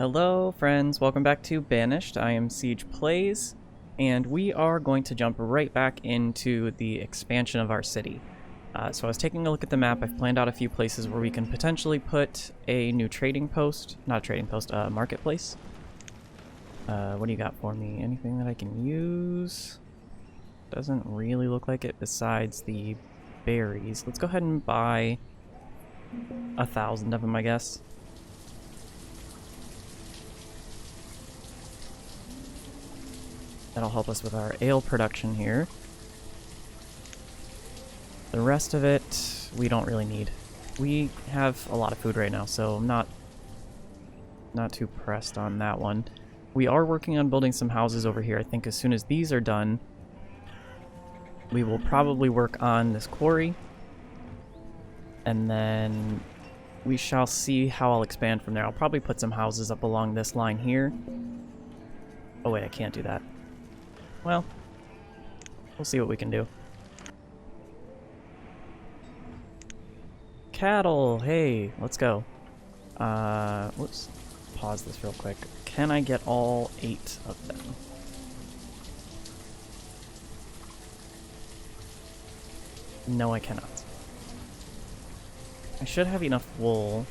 Hello friends, welcome back to Banished. I am Siege Plays, and we are going to jump right back into the expansion of our city. So I was taking a look at the map. I've planned out a few places where we can potentially put a new trading post, not a trading post, a marketplace. What do you got for me? Anything that I can use? Doesn't really look like it besides the berries. Let's go ahead and buy 1,000 of them, I guess. That'll help us with our ale production here. The rest of it, we don't really need. We have a lot of food right now, so I'm not too pressed on that one. We are working on building some houses over here. I think as soon as these are done, we will probably work on this quarry. And then we shall see how I'll expand from there. I'll probably put some houses up along this line here. Oh wait, I can't do that. Well, we'll see what we can do. Cattle! Hey, let's go. Whoops. Pause this real quick. Can I get all 8 of them? No, I cannot. I should have enough wool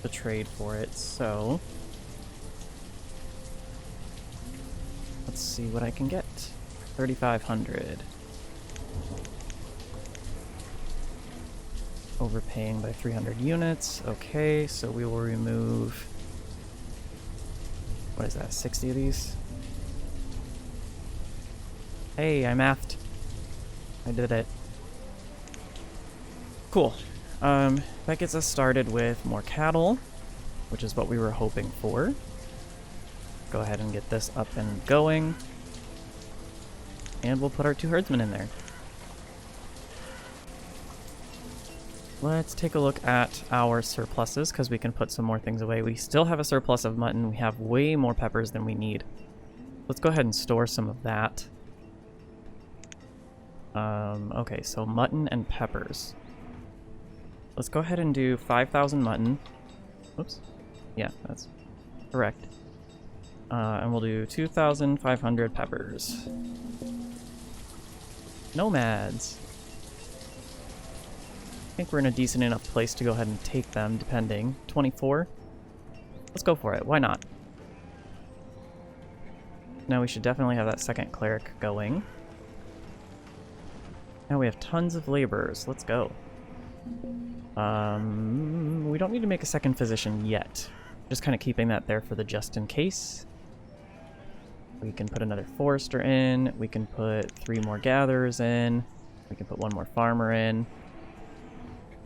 to trade for it, so let's see what I can get. 3,500. Overpaying by 300 units. Okay, so we will remove... what is that, 60 of these? Hey, I mathed. I did it. Cool. That gets us started with more cattle, which is what we were hoping for. Go ahead and get this up and going. And we'll put our 2 herdsmen in there. Let's take a look at our surpluses, because we can put some more things away. We still have a surplus of mutton. We have way more peppers than we need. Let's go ahead and store some of that. Okay, so mutton and peppers. Let's go ahead and do 5,000 mutton. Oops. Yeah, that's correct. And we'll do 2,500 peppers. Nomads. I think we're in a decent enough place to go ahead and take them, depending. 24? Let's go for it. Why not? Now we should definitely have that second cleric going. Now we have tons of laborers. Let's go. We don't need to make a second physician yet. Just kind of keeping that there for the just in case. We can put another forester in. We can put 3 more gatherers in. We can put 1 more farmer in.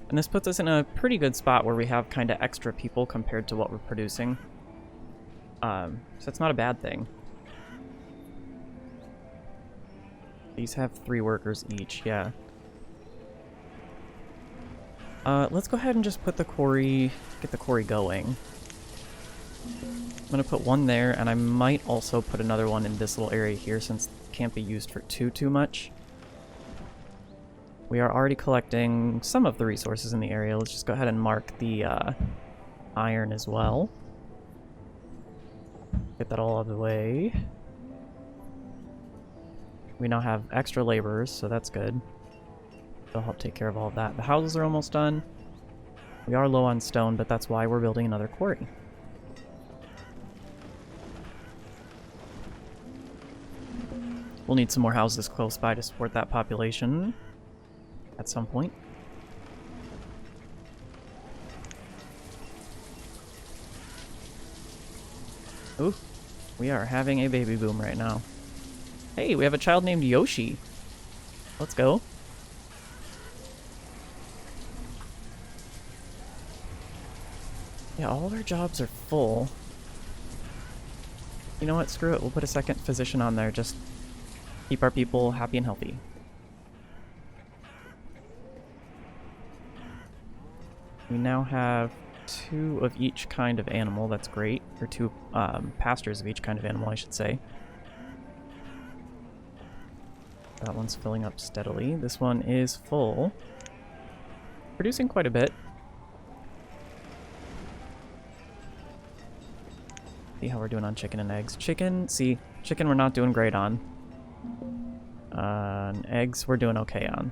And this puts us in a pretty good spot where we have kind of extra people compared to what we're producing. So it's not a bad thing. These have 3 workers each, yeah. Let's go ahead and just put the quarry, get the quarry going. I'm gonna put 1 there, and I might also put another one in this little area here since it can't be used for too much. We are already collecting some of the resources in the area. Let's just go ahead and mark the iron as well. Get that all out of the way. We now have extra laborers, so that's good. They'll help take care of all of that. The houses are almost done. We are low on stone, but that's why we're building another quarry. We'll need some more houses close by to support that population at some point. Ooh, we are having a baby boom right now. Hey, we have a child named Yoshi. Let's go. Yeah, all of our jobs are full. You know what? Screw it. We'll put a second physician on there. Just keep our people happy and healthy. We now have 2 of each kind of animal. That's great. Or 2 pastures of each kind of animal, I should say. That one's filling up steadily. This one is full. Producing quite a bit. See how we're doing on chicken and eggs. Chicken, see, chicken we're not doing great on. And eggs we're doing okay on.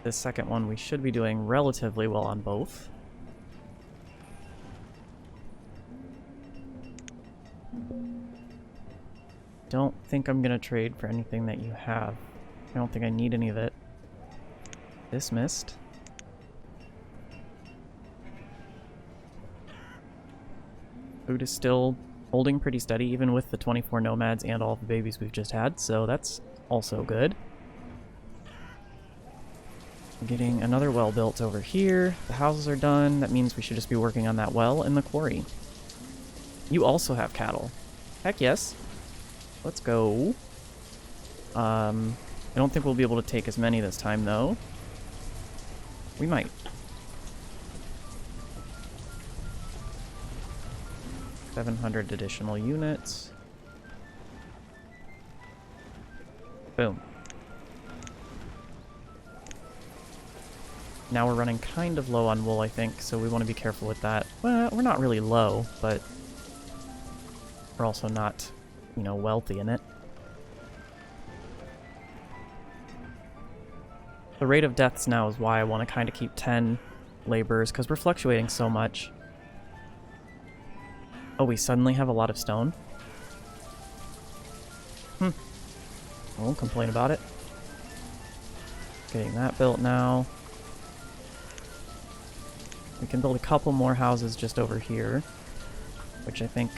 This second one we should be doing relatively well on both. Don't think I'm gonna trade for anything that you have. I don't think I need any of it. Dismissed. Food is still holding pretty steady, even with the 24 nomads and all the babies we've just had, so that's also good. Getting another well built over here. The houses are done. That means we should just be working on that well in the quarry. You also have cattle. Heck yes. Let's go. I don't think we'll be able to take as many this time, though. We might. $700 additional units. Boom. Now we're running kind of low on wool, I think, so we want to be careful with that. Well, we're not really low, but we're also not, you know, wealthy in it. The rate of deaths now is why I want to kind of keep 10 laborers, because we're fluctuating so much. Oh, we suddenly have a lot of stone? I won't complain about it. Getting that built now. We can build a couple more houses just over here, which I think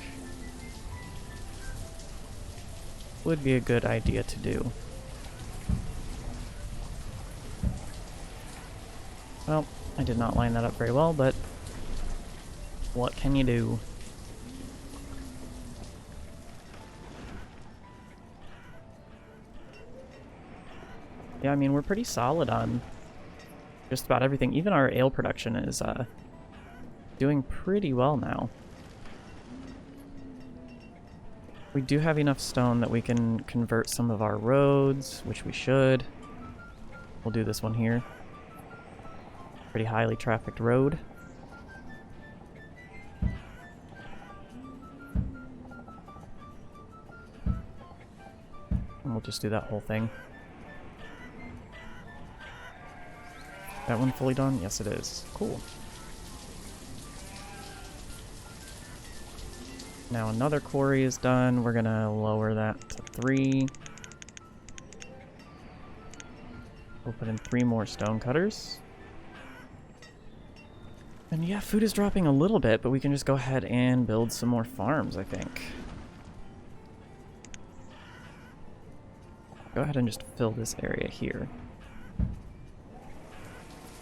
would be a good idea to do. Well, I did not line that up very well, but what can you do? Yeah, I mean, we're pretty solid on just about everything. Even our ale production is doing pretty well now. We do have enough stone that we can convert some of our roads, which we should. We'll do this one here. Pretty highly trafficked road. And we'll just do that whole thing. That one fully done? Yes, it is. Cool. Now another quarry is done. We're gonna lower that to 3. We'll put in 3 more stone cutters. And yeah, food is dropping a little bit, but we can just go ahead and build some more farms, I think. Go ahead and just fill this area here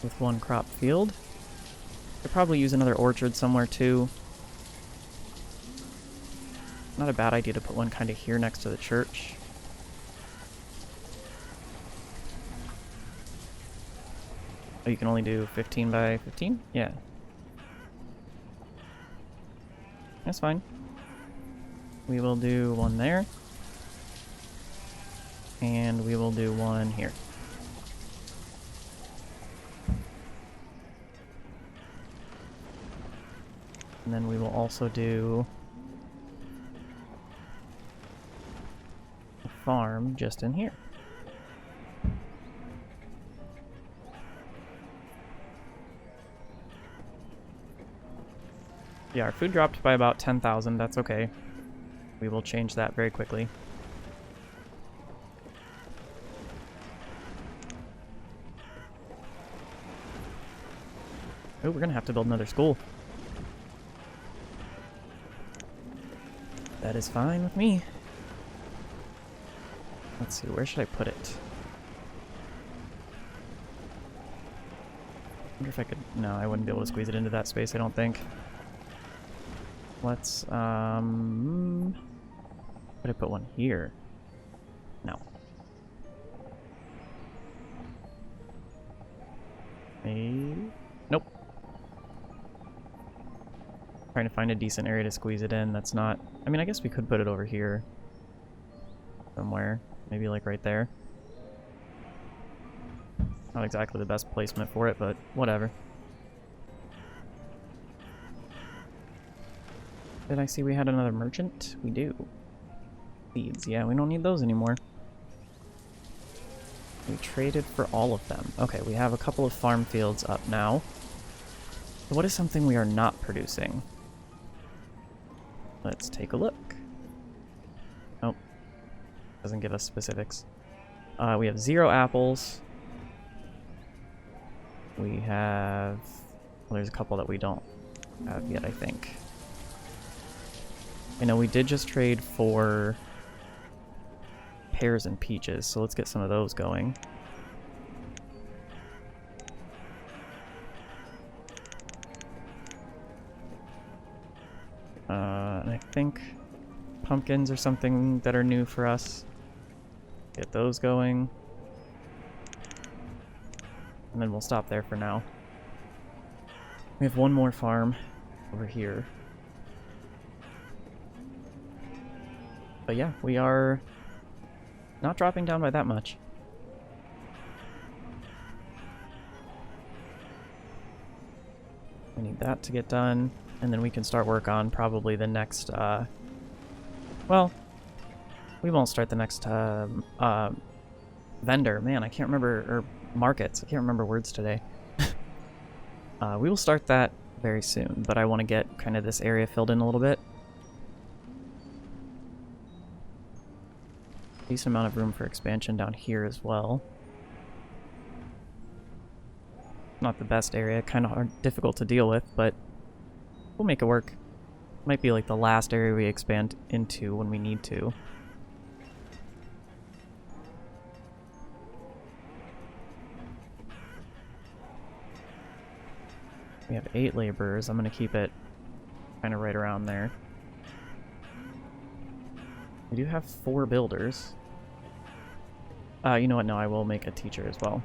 with 1 crop field. Could probably use another orchard somewhere too. Not a bad idea to put one kind of here next to the church. Oh, you can only do 15 by 15? Yeah. That's fine. We will do 1 there. And we will do 1 here. And then we will also do a farm just in here. Yeah, our food dropped by about 10,000. That's okay. We will change that very quickly. Oh, we're gonna have to build another school. That is fine with me. Let's see, where should I put it? I wonder if I could... No, I wouldn't be able to squeeze it into that space, I don't think. Let's, could I put one here? No. Maybe? Nope. Trying to find a decent area to squeeze it in. That's not... I mean, I guess we could put it over here. Somewhere. Maybe like right there. Not exactly the best placement for it, but whatever. Did I see we had another merchant? We do. Seeds, yeah, we don't need those anymore. We traded for all of them. Okay, we have a couple of farm fields up now. So what is something we are not producing? Let's take a look. Nope. Doesn't give us specifics. We have 0 apples. We have... Well, there's a couple that we don't have yet, I think. I know we did just trade for pears and peaches, so let's get some of those going. And I think pumpkins are something that are new for us. Get those going. And then we'll stop there for now. We have one more farm over here. But yeah, we are not dropping down by that much. We need that to get done, and then we can start work on probably the next, well, we won't start the next, vendor. Man, I can't remember, or markets. I can't remember words today. We will start that very soon, but I want to get kind of this area filled in a little bit. Decent amount of room for expansion down here as well. Not the best area, kind of difficult to deal with, but we'll make it work. Might be like the last area we expand into when we need to. We have 8 laborers. I'm going to keep it kind of right around there. We do have 4 builders. You know what? No, I will make a teacher as well.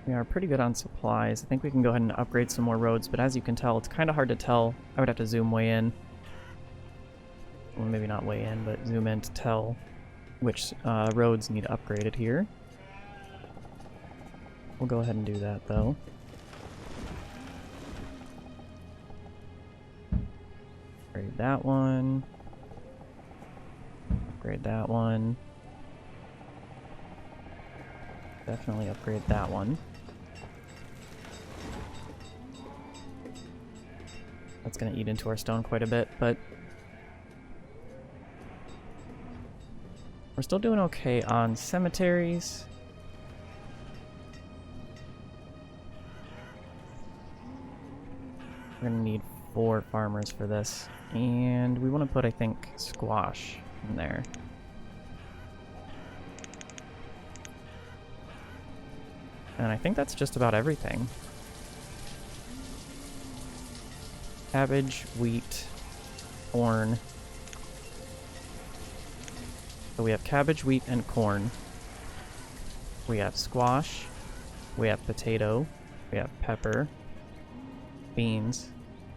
We are pretty good on supplies. I think we can go ahead and upgrade some more roads, but as you can tell, it's kind of hard to tell. I would have to zoom way in. Well, maybe not way in, but zoom in to tell which roads need upgraded here. We'll go ahead and do that, though. Upgrade that one. Upgrade that one. Definitely upgrade that one. That's going to eat into our stone quite a bit, but we're still doing okay on cemeteries. We're going to need 4 farmers for this, and we want to put, I think, squash in there. And I think that's just about everything. Cabbage, wheat, corn. So we have cabbage, wheat, and corn. We have squash. We have potato. We have pepper, beans,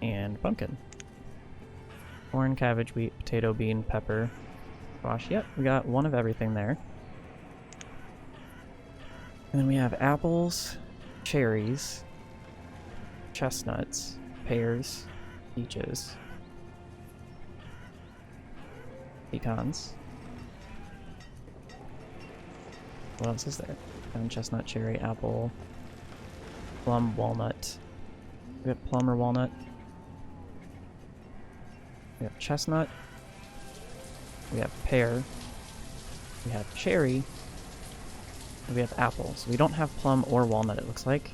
and pumpkin. Corn, cabbage, wheat, potato, bean, pepper, squash. Yep, we got one of everything there. And then we have apples, cherries, chestnuts, pears, peaches, pecans. What else is there? Chestnut, cherry, apple, plum, walnut. We have plum or walnut. We have chestnut. We have pear. We have cherry. And we have apple. So we don't have plum or walnut, it looks like.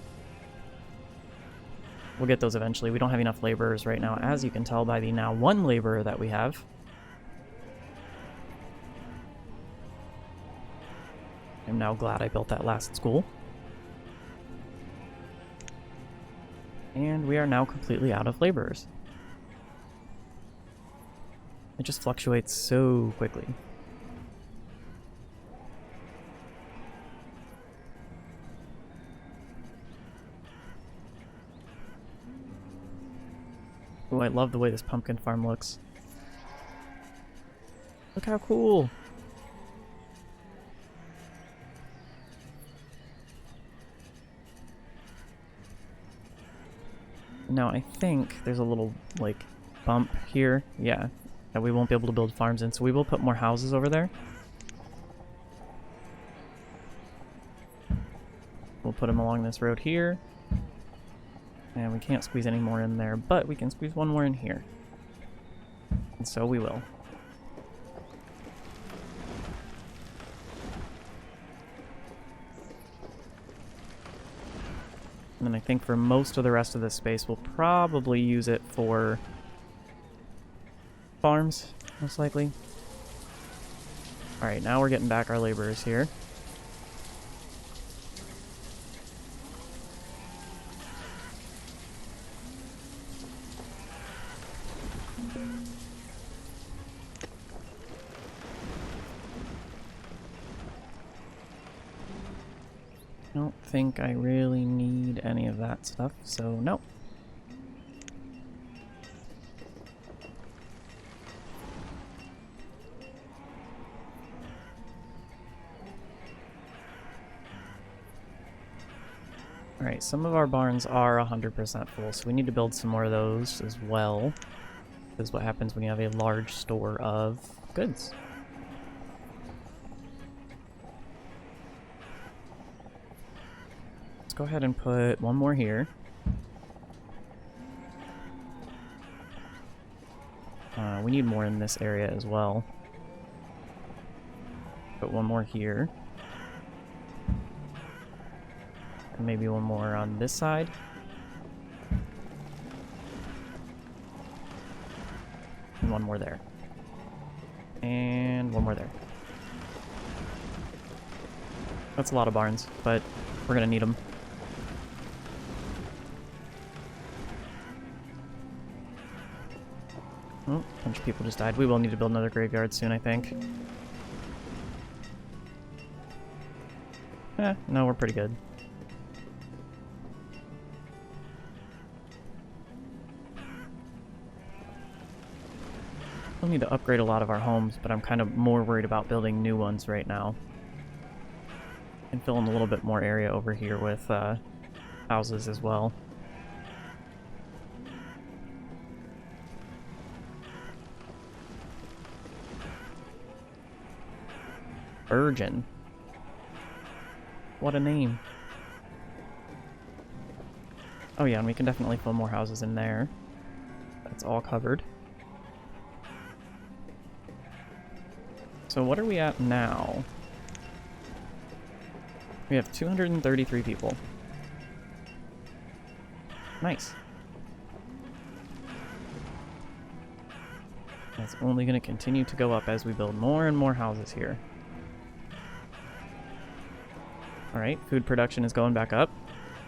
We'll get those eventually. We don't have enough laborers right now, as you can tell by the now 1 laborer that we have. I'm now glad I built that last school. And we are now completely out of laborers. It just fluctuates so quickly. Oh, I love the way this pumpkin farm looks. Look how cool! Now I think there's a little, like, bump here. Yeah, that we won't be able to build farms in, so we will put more houses over there. We'll put them along this road here. And we can't squeeze any more in there, but we can squeeze one more in here. And so we will. And then I think for most of the rest of this space, we'll probably use it for farms, most likely. Alright, now we're getting back our laborers here. I don't think I really need any of that stuff, so no. Alright, some of our barns are 100% full, so we need to build some more of those as well. This is what happens when you have a large store of goods. Let's go ahead and put one more here. We need more in this area as well. Put one more here. And maybe one more on this side. And one more there. And one more there. That's a lot of barns, but we're gonna need them. Oh, a bunch of people just died. We will need to build another graveyard soon, I think. No, we're pretty good. We'll need to upgrade a lot of our homes, but I'm kind of more worried about building new ones right now. And fill in a little bit more area over here with houses as well. Virgin. What a name. Oh yeah, and we can definitely fill more houses in there. That's all covered. So what are we at now? We have 233 people. Nice. That's only going to continue to go up as we build more and more houses here. Alright, food production is going back up.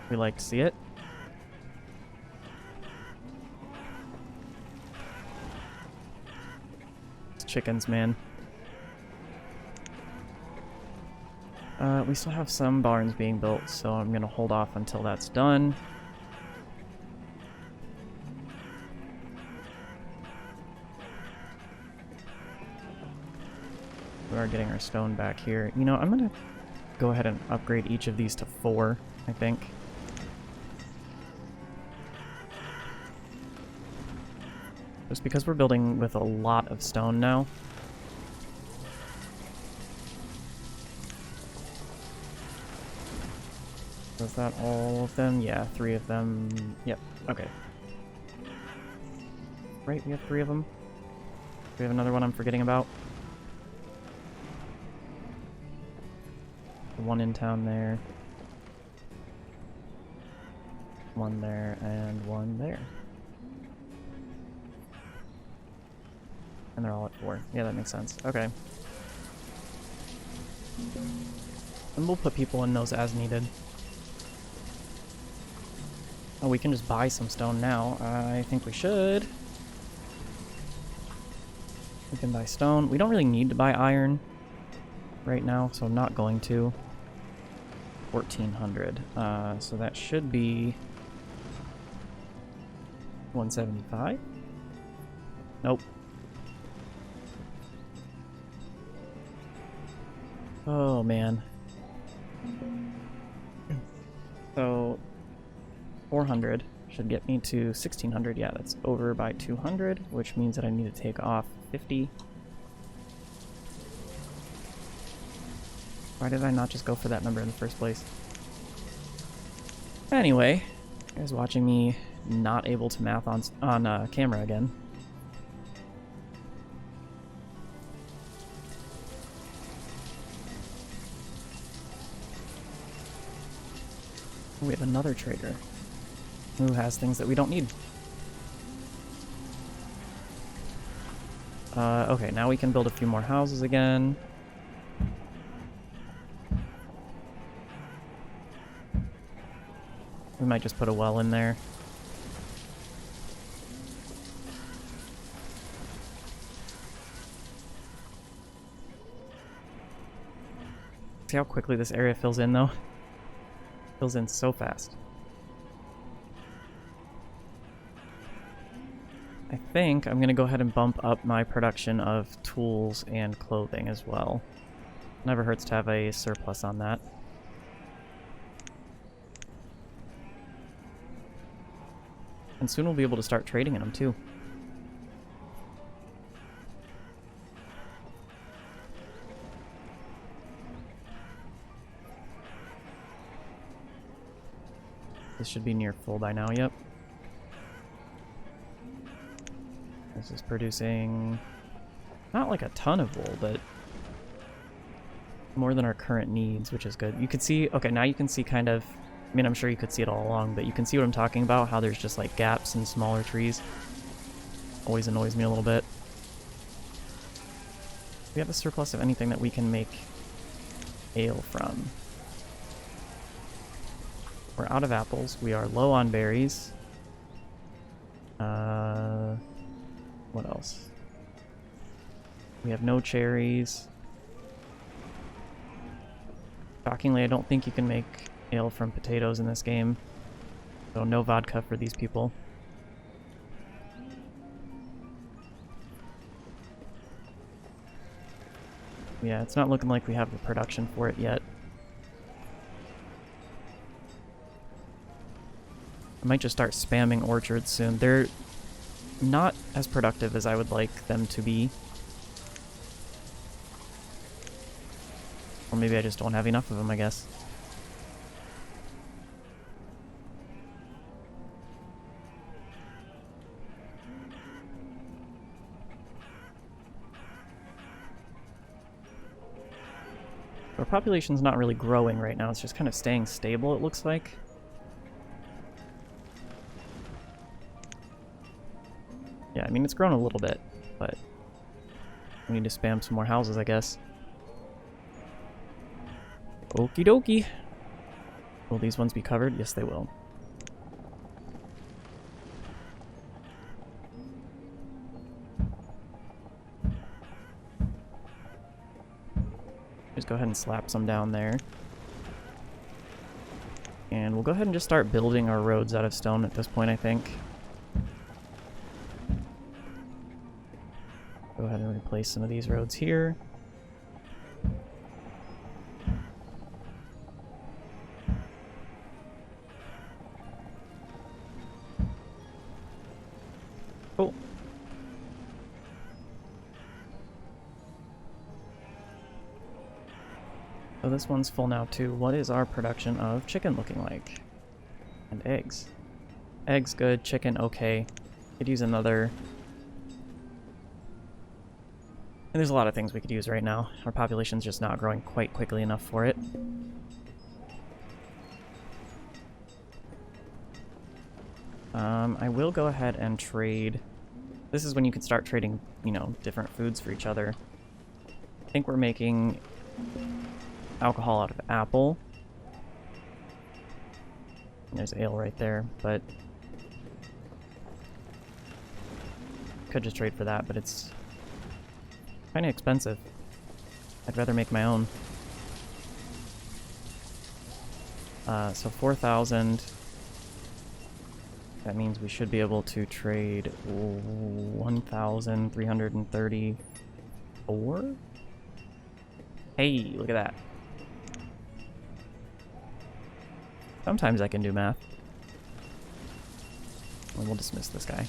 We like to see it. It's chickens, man. We still have some barns being built, so I'm going to hold off until that's done. We are getting our stone back here. You know, I'm going to go ahead and upgrade each of these to 4, I think. Just because we're building with a lot of stone now. Was that all of them? Yeah, 3 of them. Yep, okay. Right, we have 3 of them. Do we have another one I'm forgetting about? One in town there. One there, and one there. And they're all at 4. Yeah, that makes sense. Okay. And we'll put people in those as needed. Oh, we can just buy some stone now. I think we should. We can buy stone. We don't really need to buy iron right now, so I'm not going to. 1,400. So that should be 175? Nope. Oh, man. So 400 Should get me to 1600. Yeah, that's over by 200, which means that I need to take off 50. Why did I not just go for that number in the first place? Anyway, you guys watching me not able to math on camera again. We have another trader who has things that we don't need. Okay, now we can build a few more houses again. We might just put a well in there. See how quickly this area fills in, though? Fills in so fast. I think I'm going to go ahead and bump up my production of tools and clothing as well. Never hurts to have a surplus on that. And soon we'll be able to start trading in them too. This should be near full by now, yep. This is producing not like a ton of wool, but more than our current needs, which is good. You can see, okay, now you can see kind of, I mean, I'm sure you could see it all along, but you can see what I'm talking about, how there's just like gaps in smaller trees. Always annoys me a little bit. We have a surplus of anything that we can make ale from. We're out of apples. We are low on berries. What else? We have no cherries. Shockingly, I don't think you can make ale from potatoes in this game. So no vodka for these people. Yeah, it's not looking like we have the production for it yet. I might just start spamming orchards soon. They're not as productive as I would like them to be. Or maybe I just don't have enough of them, I guess. Our population's not really growing right now, it's just kind of staying stable, it looks like. Yeah, I mean, it's grown a little bit, but we need to spam some more houses, I guess. Okie dokie. Will these ones be covered? Yes, they will. Just go ahead and slap some down there. And we'll go ahead and just start building our roads out of stone at this point, I think. Go ahead and replace some of these roads here. Oh. So this one's full now too. What is our production of chicken looking like? And eggs. Eggs good, chicken okay. Could use another. And there's a lot of things we could use right now. Our population's just not growing quite quickly enough for it. I will go ahead and trade. This is when you can start trading, you know, different foods for each other. I think we're making alcohol out of apple. There's ale right there, but could just trade for that, but it's kind of expensive. I'd rather make my own. So 4,000. That means we should be able to trade 1,334. Hey, look at that. Sometimes I can do math. then we'll dismiss this guy.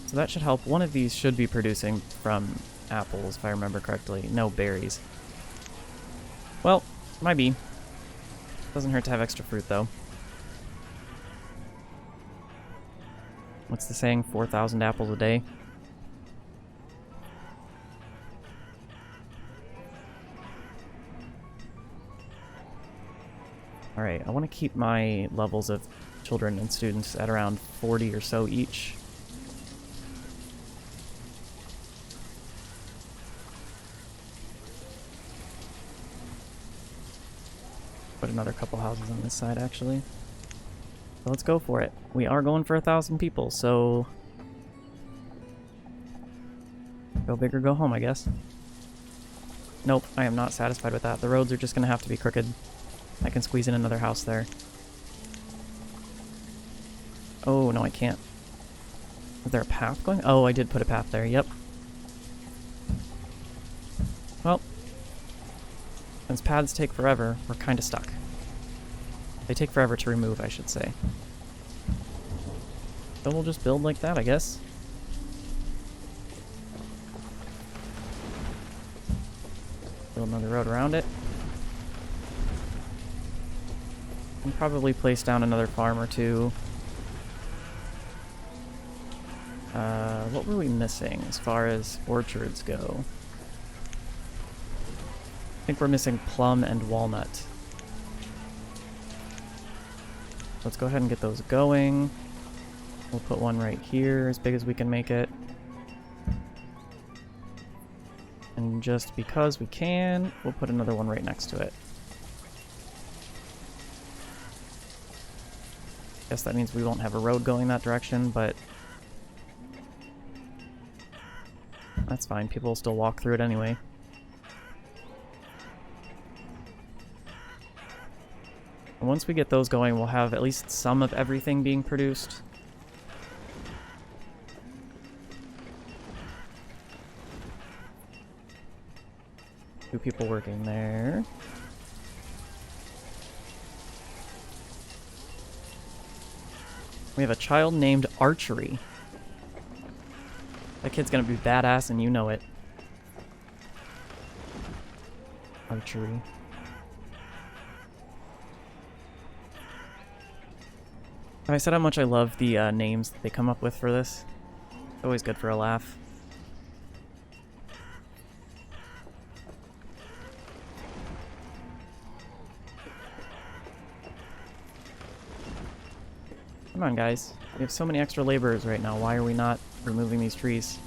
So that should help. One of these should be producing from apples, if I remember correctly. No, berries. Well, might be. Doesn't hurt to have extra fruit, though. What's the saying? 4,000 apples a day? Alright, I want to keep my levels of children and students at around 40 or so each. Put another couple houses on this side, actually. So let's go for it. We are going for 1,000 people, so... go big or go home, I guess. Nope, I am not satisfied with that. The roads are just going to have to be crooked. I can squeeze in another house there. Oh, no, I can't. Is there a path going? Oh, I did put a path there, yep. Well, since paths take forever, we're kind of stuck. They take forever to remove, I should say. So we'll just build like that, I guess. Build another road around it. And probably place down another farm or two. What were we missing as far as orchards go? I think we're missing plum and walnut. Let's go ahead and get those going. We'll put one right here, as big as we can make it. And just because we can, we'll put another one right next to it. Guess that means we won't have a road going that direction, but that's fine. People will still walk through it anyway. And once we get those going, we'll have at least some of everything being produced. Two people working there. We have a child named Archery. That kid's gonna be badass and you know it. Archery. Have I said how much I love the names that they come up with for this? It's always good for a laugh. Come on, guys. We have so many extra laborers right now. Why are we not removing these trees?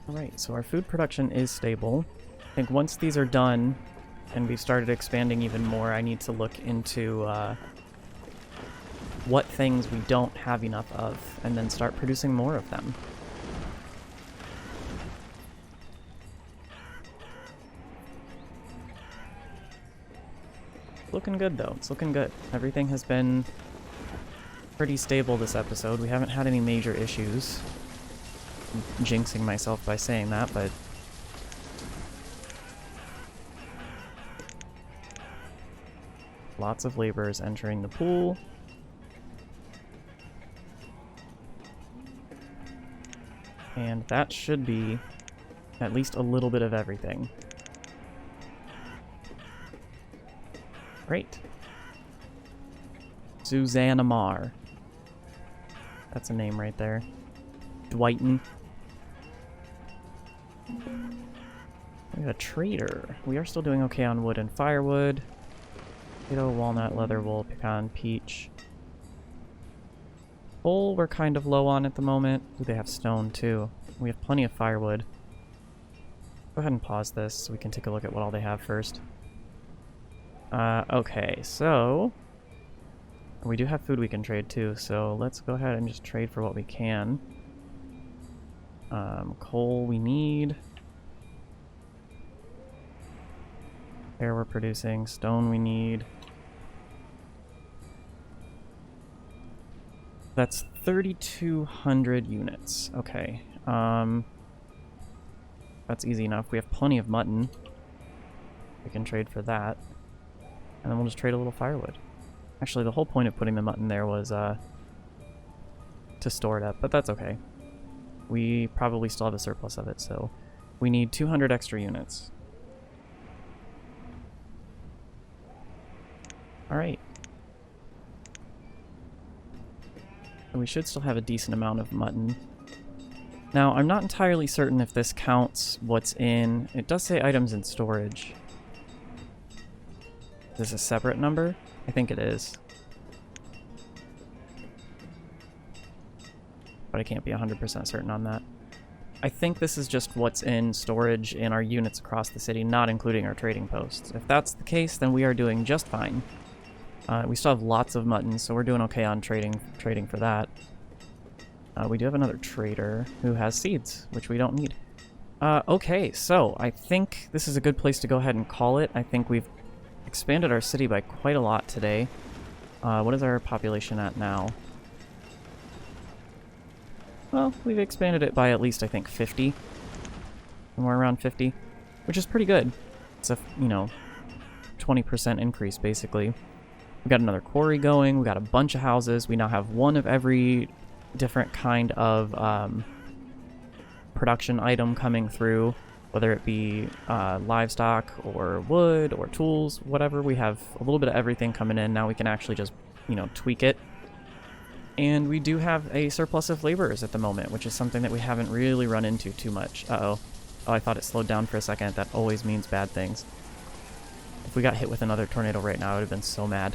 Alright, so our food production is stable. I think once these are done, and we've started expanding even more, I need to look into what things we don't have enough of, and then start producing more of them. Looking good, though. It's looking good. Everything has been pretty stable this episode. We haven't had any major issues. I'm jinxing myself by saying that, but... lots of laborers entering the pool. And that should be at least a little bit of everything. Great. Susanna Marr. That's a name right there. Dwighton. We got a trader. We are still doing okay on wood and firewood. Potato, walnut, leather, wool, pecan, peach. Coal we're kind of low on at the moment. Ooh, they have stone too. We have plenty of firewood. Go ahead and pause this so we can take a look at what all they have first. Okay, so... we do have food we can trade too, so let's go ahead and just trade for what we can. Coal we need. Air we're producing. Stone we need. That's 3,200 units. Okay. That's easy enough. We have plenty of mutton. We can trade for that. And then we'll just trade a little firewood. Actually, the whole point of putting the mutton there was to store it up, but that's okay. We probably still have a surplus of it, so we need 200 extra units. Alright. And we should still have a decent amount of mutton. Now, I'm not entirely certain if this counts what's in... It does say items in storage. Is this a separate number? I think it is. But I can't be 100% certain on that. I think this is just what's in storage in our units across the city, not including our trading posts. If that's the case, then we are doing just fine. We still have lots of mutton, so we're doing okay on trading for that. We do have another trader who has seeds, which we don't need. Okay, so I think this is a good place to go ahead and call it. I think we've expanded our city by quite a lot today. What is our population at now? Well, we've expanded it by at least, I think, 50. Somewhere around 50, which is pretty good. It's a, 20% increase, basically. We got another quarry going, we got a bunch of houses, we now have one of every different kind of production item coming through, whether it be livestock or wood or tools, whatever. We have a little bit of everything coming in. Now we can actually just, tweak it. And we do have a surplus of laborers at the moment, which is something that we haven't really run into too much. Uh-oh. Oh, I thought it slowed down for a second. That always means bad things. If we got hit with another tornado right now, I would have been so mad.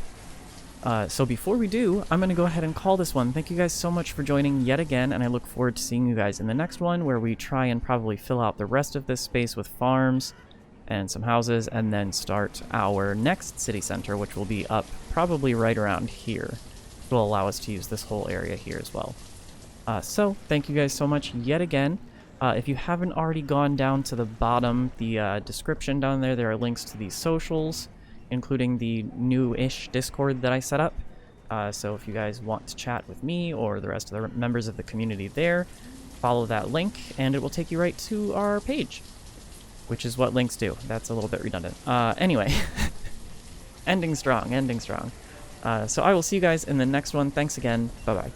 So before we do, I'm going to go ahead and call this one. Thank you guys so much for joining yet again, and I look forward to seeing you guys in the next one, where we try and probably fill out the rest of this space with farms and some houses, and then start our next city center, which will be up probably right around here. It will allow us to use this whole area here as well. So thank you guys so much yet again. If you haven't already gone down to the bottom, the description down there, there are links to these socials, including the new-ish Discord that I set up. So if you guys want to chat with me or the rest of the members of the community there, follow that link, and it will take you right to our page, which is what links do. That's a little bit redundant. Anyway, ending strong, ending strong. So I will see you guys in the next one. Thanks again. Bye-bye.